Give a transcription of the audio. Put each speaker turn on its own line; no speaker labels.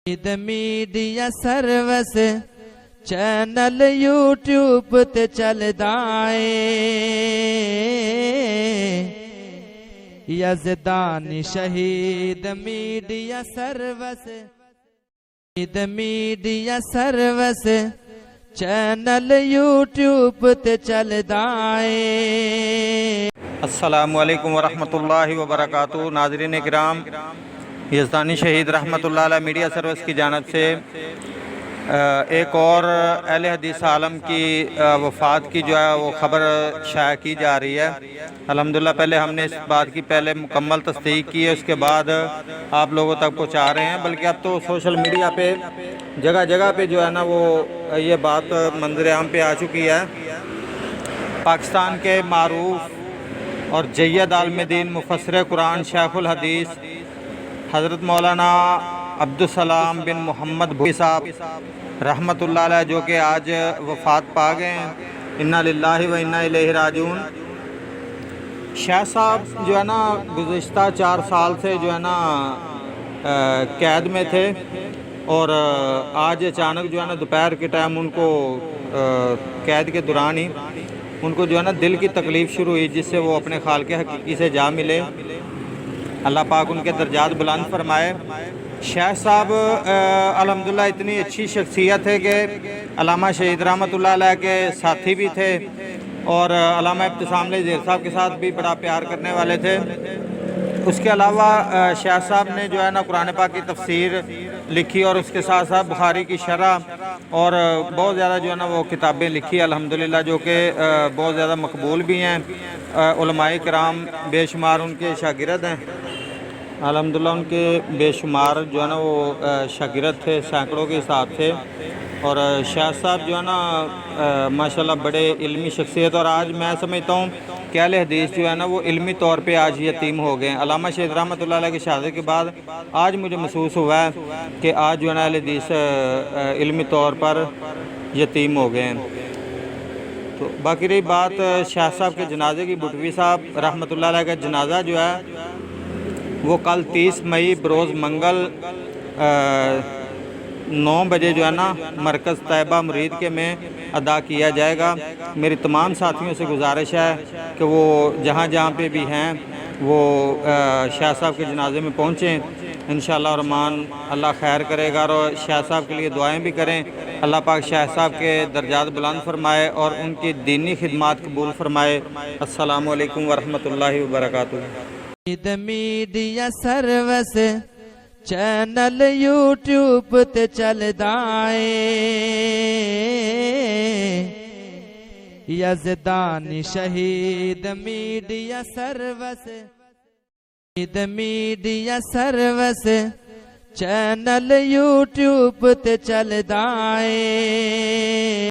Eid media service channel YouTube ते चलदा है। Yazdani Shaheed media service, Eid media service channel YouTube ते चलदा है।
अस्सलामु अलैकुम वरहमतुल्लाहि वबरकातुहू। नाज़रीन इकराम, यज़दानी शहीद रहमतुल्लाह अलैह मीडिया सर्विस की जानिब से एक और अहले हदीस आलम की वफ़ात की जो है वो ख़बर शाया की जा रही है। अल्हम्दुलिल्लाह पहले हमने इस बात की पहले मुकम्मल तस्दीक की है, उसके बाद आप लोगों तक पहुंचा रहे हैं। बल्कि अब तो सोशल मीडिया पे जगह जगह पे जो है ना वो ये बात मंज़र आम पे आ चुकी है। पाकिस्तान के मारूफ और जय्यद आलिम मुफस्सिर कुरान शेखुल हदीस हज़रत मौलाना अब्दुस्सलाम बिन मोहम्मद भूरी साहब रहमतुल्लाह अलैह जो कि आज वफ़ात पा गए हैं। इन्ना लिल्लाहि व इन्ना इलैहि राजिऊन। शाह साहब जो है ना गुज़िश्ता 4 साल से जो है ना कैद में थे और आज अचानक जो है ना दोपहर के टाइम उनको कैद के दौरान ही उनको जो है ना दिल की तकलीफ़ शुरू हुई, जिससे वो अपने खालिक़ हकीकी से जा मिले। अल्लाह पाक उनके दर्जात बुलंद फरमाए। शाह साहब अल्हम्दुलिल्लाह इतनी अच्छी शख्सियत है कि अल्लामा शहीद रहमतुल्लाह अलैह के साथी भी थे और अल्लामा इब्तिसाम ज़ेर साहब के साथ भी बड़ा प्यार करने वाले थे। उसके अलावा शाह साहब ने जो है ना कुरान पाक की तफसीर लिखी और उसके साथ साथ बुखारी की शरह और बहुत ज़्यादा जो है ना वो किताबें लिखी अल्हम्दुलिल्लाह, जो कि बहुत ज़्यादा मकबूल भी हैं। उलमाए किराम बेशुमार उनके शागिर्द हैं अल्हम्दुलिल्लाह। उनके बेशुमार जो है ना वो शागिर्द थे, सैकड़ों के हिसाब से। और शाह साहब जो है ना माशाल्लाह बड़े इल्मी शख्सियत, और आज मैं समझता हूँ कि अहले हदीस जो है ना वो इल्मी तौर पे आज यतीम हो गए हैं। अल्लामा शहीद रहमतुल्लाह अलैह की शहादत के बाद आज मुझे महसूस हुआ है कि आज जो है ना अहले हदीस इल्मी तौर पर यतीम हो गए हैं। तो बाकी रही बात शाह साहब के जनाजे की, बुटवी साहब रहमतुल्लाह अलैह का जनाजा जो है वो कल 30 मई बरोज़ मंगल 9 बजे जो है ना मरकज़ तैयबा मुरीद के में अदा किया जाएगा। मेरी तमाम साथियों से गुजारिश है कि वो जहाँ जहाँ पे भी हैं वो शाह साहब के जनाजे में पहुँचें। इंशाअल्लाह रहमान अल्लाह खैर करेगा और शाह साहब के लिए दुआएं भी करें। अल्लाह पाक शाह साहब के दर्जात बुलंद फरमाए और उनकी दीनी खिदमात कबूल फरमाए। अस्सलामु अलैकुम वरहमतुल्लाहि वबरकातुहू।
Eid media service channel YouTube ते चलदा है। Yazdani Shaheed media service, Eid media service channel YouTube ते चलदा है।